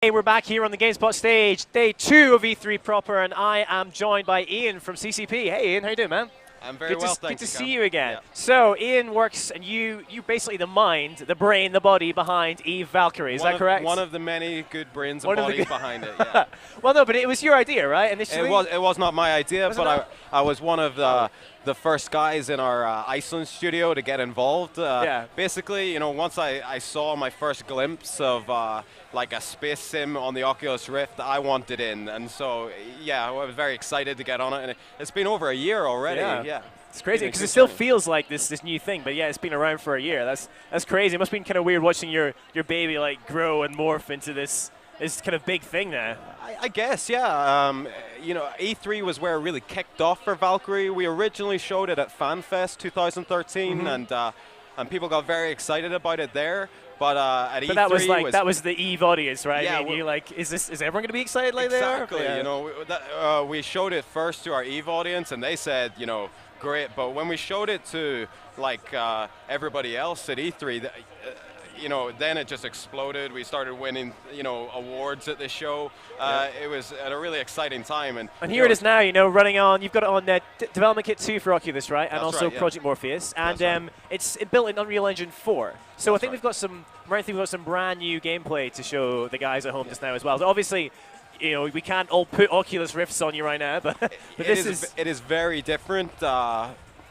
Hey, we're back here on the GameSpot stage, day 2 of E3 proper, and I am joined by Ian from CCP. Hey Ian, how you doing, man? I'm very well, thank you. Good to see you again. Yeah. So Ian works, and you basically the mind, the brain, the body behind Eve Valkyrie. Is that correct? One of the many good brains and bodies behind it. Yeah. Well, no, but it was your idea, right? Initially, it was not my idea, but I was one of the first guys in our Iceland studio to get involved. Yeah. Basically, once I saw my first glimpse of like a space sim on the Oculus Rift, I wanted in, and so yeah, I was very excited to get on it, and it's been over a year already. Yeah. It's crazy because it still feels like this new thing, but yeah, it's been around for a year. That's crazy. It must have been kind of weird watching your baby like grow and morph into this kind of big thing now. I guess, yeah. E3 was where it really kicked off for Valkyrie. We originally showed it at FanFest 2013, and people got very excited about it there. But at E3 that was the Eve audience, right? Yeah, I mean, you like, is everyone going to be excited like exactly, they are? Exactly. We showed it first to our Eve audience, and they said, great. But when we showed it to like everybody else at E3, then it just exploded. We started winning, awards at the show. It was at a really exciting time. And here it is now, running on. You've got it on Development Kit 2 for Oculus, right? And also right, yeah. Project Morpheus. And it's built in Unreal Engine 4. So I think we've got some brand new gameplay to show the guys at home just now as well. So obviously, we can't all put Oculus Rifts on you right now, but it is very different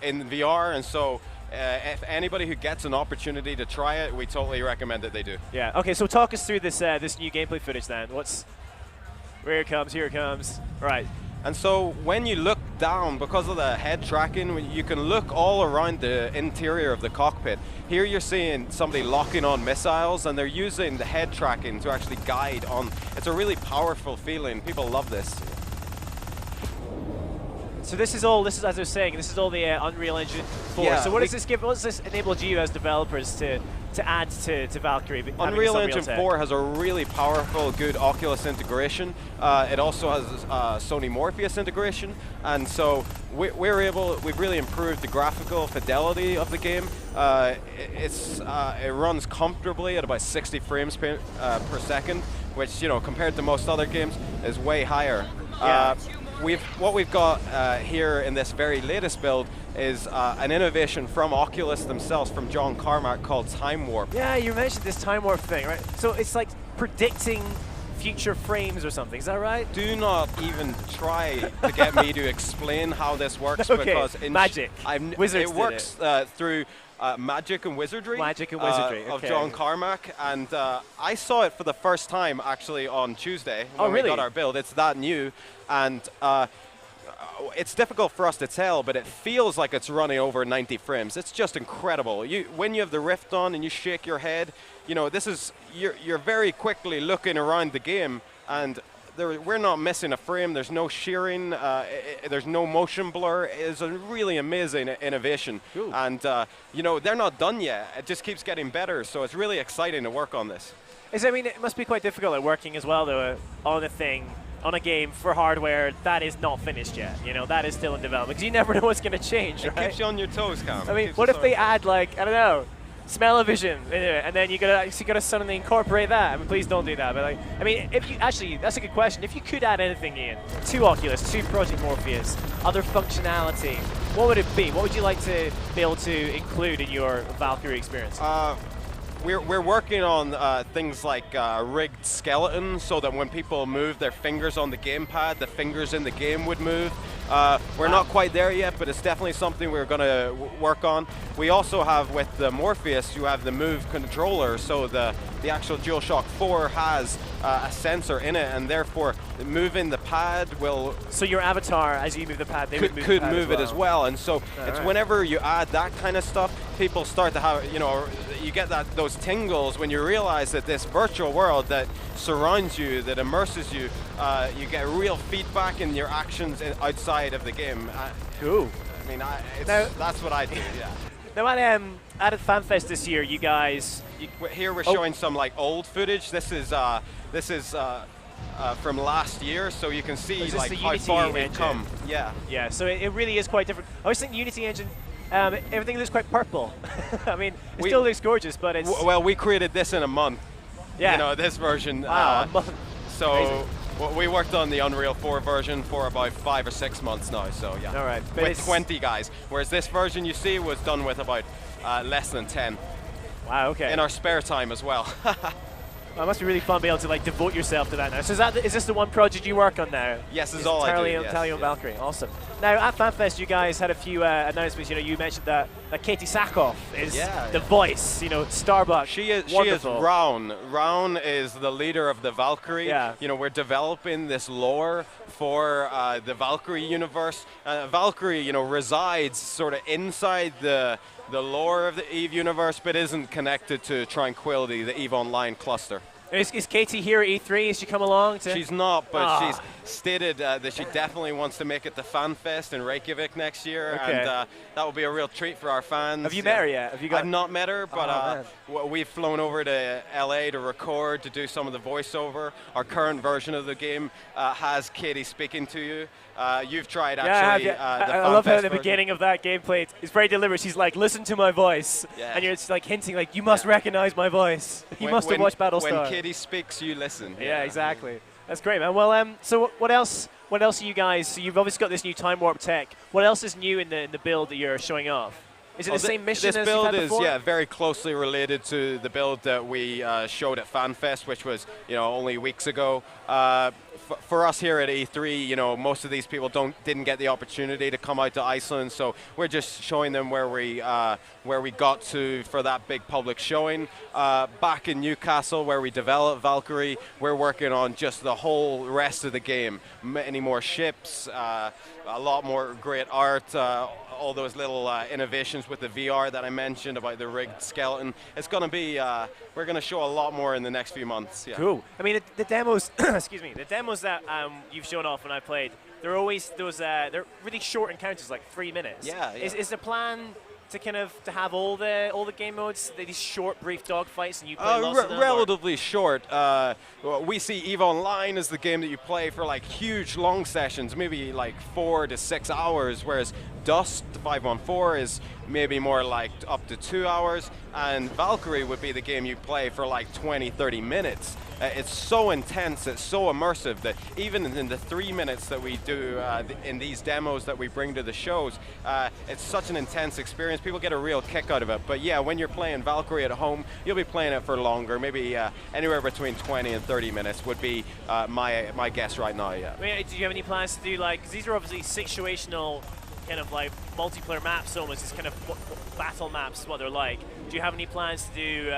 in VR, and so. If anybody who gets an opportunity to try it, we totally recommend that they do. Yeah. Okay. So talk us through this new gameplay footage then. Here it comes. Right. And so when you look down, because of the head tracking, you can look all around the interior of the cockpit. Here you're seeing somebody locking on missiles, and they're using the head tracking to actually guide on. It's a really powerful feeling. People love this. So this is as I was saying, this is all the Unreal Engine 4. Yeah, so what does this give? What does this enable you as developers to add to Valkyrie? Unreal Engine 4 has a really powerful, good Oculus integration. It also has Sony Morpheus integration, and so we've really improved the graphical fidelity of the game. It runs comfortably at about 60 frames per second, which compared to most other games is way higher. Yeah. What we've got here in this very latest build is an innovation from Oculus themselves, from John Carmack, called Time Warp. Yeah, you mentioned this Time Warp thing, right? So it's like predicting future frames or something, is that right? Do not even try to get me to explain how this works, okay. Because Magic. Wizards it works through Magic and Wizardry. Okay. Of John Carmack, and I saw it for the first time actually on Tuesday when we got our build. It's that new, and it's difficult for us to tell, but it feels like it's running over 90 frames. It's just incredible. When you have the Rift on and you shake your head, you're very quickly looking around the game, and we're not missing a frame. There's no shearing. There's no motion blur. It's a really amazing innovation. Cool. And they're not done yet. It just keeps getting better. So it's really exciting to work on this. It must be quite difficult at working as well, though, on a game for hardware that is not finished yet. That is still in development, because you never know what's going to change. It keeps you on your toes, Cam. I mean, what if they add I don't know, smell-o-vision, and then you gotta suddenly incorporate that? I mean, please don't do that. But that's a good question. If you could add anything, Ian, to Oculus, to Project Morpheus, other functionality, what would it be? What would you like to be able to include in your Valkyrie experience? We're working on things like rigged skeletons, so that when people move their fingers on the gamepad, the fingers in the game would move. We're not quite there yet, but it's definitely something we're going to work on. We also have, with the Morpheus, you have the Move controller, so the actual DualShock 4 has a sensor in it, and therefore moving the pad will... So your avatar, as you move the pad, could move it as well. And so whenever you add that kind of stuff, people start to have, you get those tingles when you realize that this virtual world that surrounds you, that immerses you, you get real feedback in your actions outside of the game. Cool. I mean, that's what I do, yeah. Now at FanFest this year, you guys... Here we're showing some old footage. This is from last year, so you can see how far we've come. Yeah. Yeah. So it really is quite different. I always think Unity engine, everything looks quite purple. I mean, it still looks gorgeous, but it's... Well, we created this in a month. Yeah. You know, this version. Wow. So we worked on the Unreal 4 version for about 5 or 6 months now. So yeah. All right. With 20 guys, whereas this version you see was done with about less than 10. Wow. Okay. In our spare time as well. Well, it must be really fun being able to like devote yourself to that now. So is this the one project you work on now? Yes, this is all I do. Yes, Valkyrie, awesome. Now at FanFest, you guys had a few announcements. You know, you mentioned that Katie Sackhoff is the voice. You know, Starbucks. She is wonderful. Raun. Raun is the leader of the Valkyrie. Yeah. You know, we're developing this lore for the Valkyrie universe. Valkyrie, you know, resides sort of inside the lore of the EVE universe, but isn't connected to Tranquility, the EVE Online cluster. Is Katie here at E3? Is she come along? She's not, but she's stated that she definitely wants to make it to FanFest in Reykjavik next year, and that will be a real treat for our fans. Have you met her yet? Have you got? I've not met her, but we've flown over to LA to record, to do some of the voiceover. Our current version of the game has Katie speaking to you. You've tried actually. I love how at the beginning of that gameplay, it's very deliberate. She's like, "Listen to my voice," and you're just like hinting, like, "You must recognize my voice. You must have watched Battlestar." When Katie speaks, you listen. Yeah, exactly. That's great, man. Well, so what else? What else are you guys? So you've obviously got this new time warp tech. What else is new in the build that you're showing off? Is it the same mission as this build you've had before? is very closely related to the build that we showed at FanFest, which was only weeks ago. For us here at E3, you know, most of these people didn't get the opportunity to come out to Iceland, so we're just showing them where we got to for that big public showing. Back in Newcastle, where we developed Valkyrie, we're working on just the whole rest of the game. Many more ships, a lot more great art, all those little innovations with the VR that I mentioned about the rigged skeleton. It's going to be, we're going to show a lot more in the next few months. Yeah. Cool. I mean, the demos, excuse me, the demos that you've shown off when I played, they're always those, they're really short encounters, like 3 minutes. Yeah. Is the plan to have all the game modes, these short, brief dogfights, and you play lots of them? Relatively short. We see EVE Online as the game that you play for like huge, long sessions, maybe like 4 to 6 hours, whereas Dust 514 is maybe more like up to 2 hours, and Valkyrie would be the game you play for like 20, 30 minutes. It's so intense, it's so immersive that even in the 3 minutes that we do in these demos that we bring to the shows, it's such an intense experience. People get a real kick out of it. But yeah, when you're playing Valkyrie at home, you'll be playing it for longer, maybe anywhere between 20 and 30 minutes would be my guess right now, yeah. I mean, do you have any plans to do, like, because these are obviously situational kind of like multiplayer maps, almost, it's kind of battle maps, what they're like. Do you have any plans to do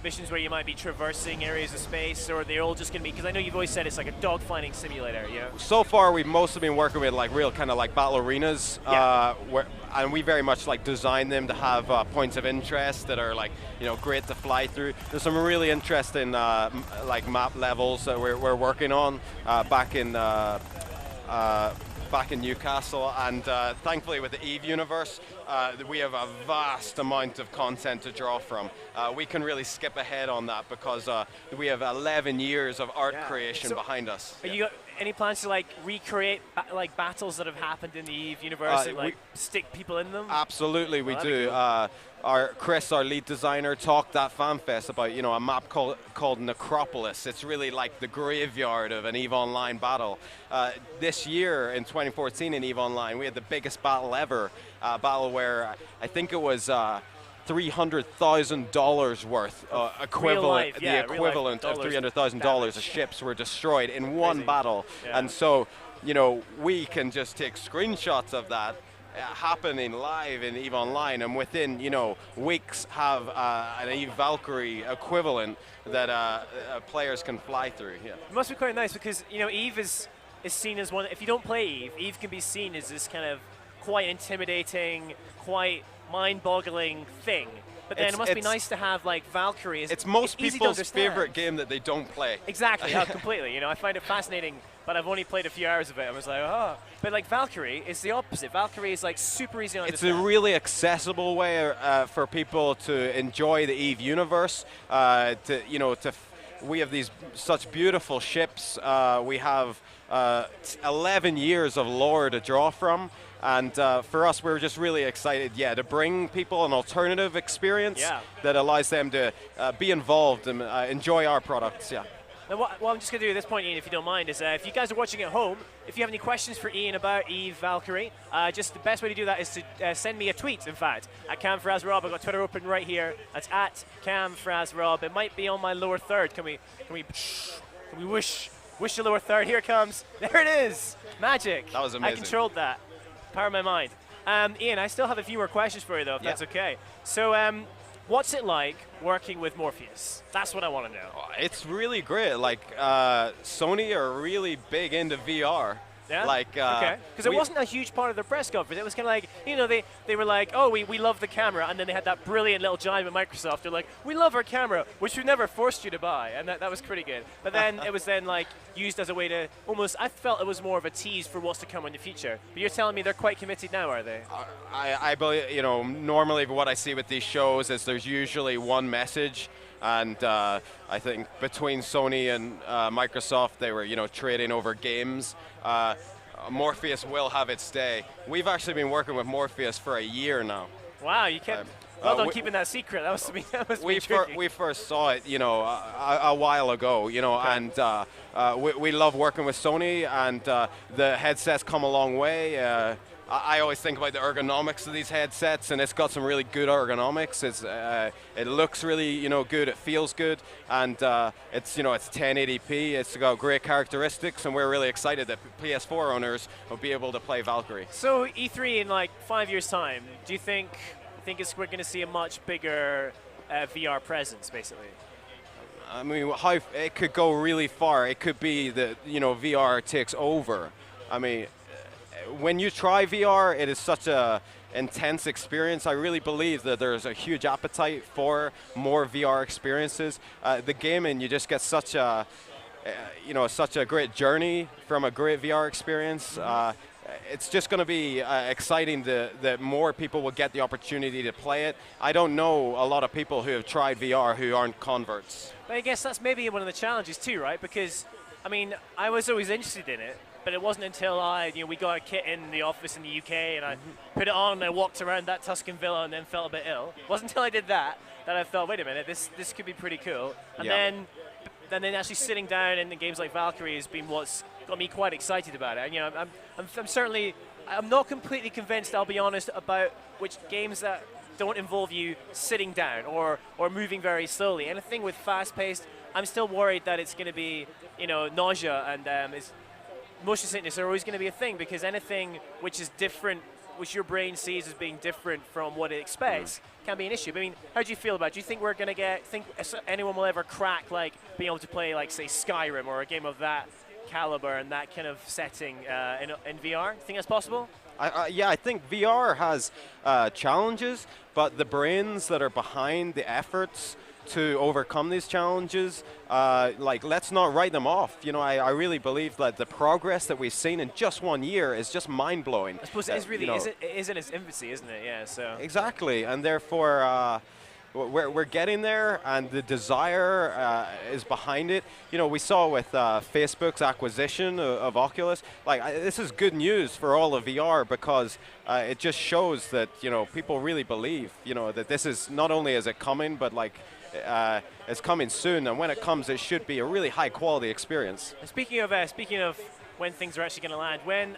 missions where you might be traversing areas of space, or are they all just going to be, because I know you've always said it's like a dogfighting simulator, you know? So far we've mostly been working with like real kind of like battle arenas, and we very much like design them to have points of interest that are like, you know, great to fly through. There's some really interesting like map levels that we're working on back in Newcastle, and thankfully with the EVE universe, we have a vast amount of content to draw from. We can really skip ahead on that because we have 11 years of art creation behind us. Are you got any plans to like recreate like battles that have happened in the EVE universe and like stick people in them? Absolutely, we do. Chris, our lead designer, talked at FanFest about a map called Necropolis. It's really like the graveyard of an EVE Online battle. This year in 2014 in EVE Online, we had the biggest battle ever. Battle where I think it was $300,000 worth equivalent, the equivalent of $300,000 of ships were destroyed in one battle. Yeah. And so, we can just take screenshots of that happening live in EVE Online, and within weeks have an EVE Valkyrie equivalent that players can fly through. Yeah. It must be quite nice because EVE is seen as one. If you don't play EVE can be seen as this kind of quite intimidating, quite mind-boggling thing. But then it must be nice to have like Valkyrie. It's most people's favorite game that they don't play. Exactly, completely. I find it fascinating, but I've only played a few hours of it. I was like, oh. But like Valkyrie is the opposite. Valkyrie is like super easy to understand. It's a really accessible way for people to enjoy the EVE universe, to we have these such beautiful ships. We have 11 years of lore to draw from. And for us, we're just really excited, to bring people an alternative experience that allows them to be involved and enjoy our products, Now, what I'm just going to do at this point, Ian, if you don't mind, is if you guys are watching at home, if you have any questions for Ian about Eve Valkyrie, just the best way to do that is to send me a tweet, in fact, at CamFrazRob. I've got Twitter open right here. That's at CamFrazRob. It might be on my lower third. Can we wish the lower third? Here it comes. There it is. Magic. That was amazing. I controlled that. Power of my mind. Ian, I still have a few more questions for you, though, if that's okay. So, what's it like working with Morpheus? That's what I want to know. It's really great. Like, Sony are really big into VR. Yeah? Like, okay. Because it wasn't a huge part of their press conference. It was kind of like, you know, they were like, oh, we love the camera. And then they had that brilliant little jibe at Microsoft. They're like, we love our camera, which we never forced you to buy. And that was pretty good. But then it was then, like, used as a way to almost, I felt it was more of a tease for what's to come in the future. But you're telling me they're quite committed now, are they? I believe, you know, normally what I see with these shows is there's usually one message. And I think between Sony and Microsoft, they were, you know, trading over games. Morpheus will have its day. We've actually been working with Morpheus for a year now. Wow, you kept well done keeping that secret. That was we first saw it, you know, a while ago, you know, and we love working with Sony, and the headsets come a long way. I always think about the ergonomics of these headsets, and it's got some really good ergonomics. It looks really, you know, good. It feels good, and it's, you know, it's 1080p. It's got great characteristics, and we're really excited that PS4 owners will be able to play Valkyrie. So E3 in like 5 years' time, do you think we're going to see a much bigger VR presence, basically? I mean, how it could go really far. It could be that, you know, VR takes over. I mean, when you try VR, it is such a intense experience. I really believe that there's a huge appetite for more VR experiences. The gaming, you just get such a, you know, such a great journey from a great VR experience. It's just going to be exciting that more people will get the opportunity to play it. I don't know a lot of people who have tried VR who aren't converts. But I guess that's maybe one of the challenges too, right? Because, I mean, I was always interested in it, but it wasn't until we got a kit in the office in the UK, and I put it on and I walked around that Tuscan villa and then felt a bit ill. It wasn't until I did that I thought, wait a minute, this could be pretty cool. And then actually sitting down in the games like Valkyrie has been what's got me quite excited about it. And, you know, I'm not completely convinced, I'll be honest, about which games that don't involve you sitting down or moving very slowly. Anything with fast-paced, I'm still worried that it's going to be, you know, nausea and motion sickness are always going to be a thing, because anything which is different, which your brain sees as being different from what it expects, can be an issue. But I mean, how do you feel about it? Do you think we're going to think anyone will ever crack, like, being able to play, like, say, Skyrim or a game of that caliber and that kind of setting in VR? Do you think that's possible? Yeah, I think VR has challenges, but the brains that are behind the efforts to overcome these challenges, like, let's not write them off. You know, I really believe that the progress that we've seen in just 1 year is just mind-blowing. I suppose it is really, it is in its infancy, isn't it? Yeah, so. Exactly, and therefore, we're getting there, and the desire is behind it. You know, we saw with Facebook's acquisition of Oculus, like, this is good news for all of VR, because it just shows that, you know, people really believe, you know, that this is, not only is it coming, but, like, it's coming soon, and when it comes, it should be a really high quality experience. And speaking of when things are actually going to land,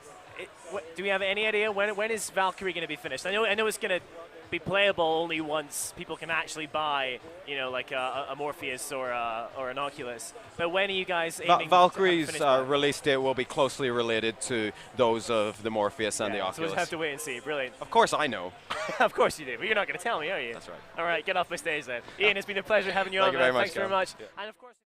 do we have any idea when is Valkyrie going to be finished? I know it's going to be playable only once people can actually buy, you know, like a Morpheus or an Oculus. But when are you guys aiming? Valkyrie's release date will be closely related to those of the Morpheus and the Oculus. So we'll have to wait and see. Brilliant. Of course I know. Of course you do, but you're not going to tell me, are you? That's right. All right, get off my stage then. Ian, it's been a pleasure having you on. Thank you very much. Thanks very much. Yeah. And of course.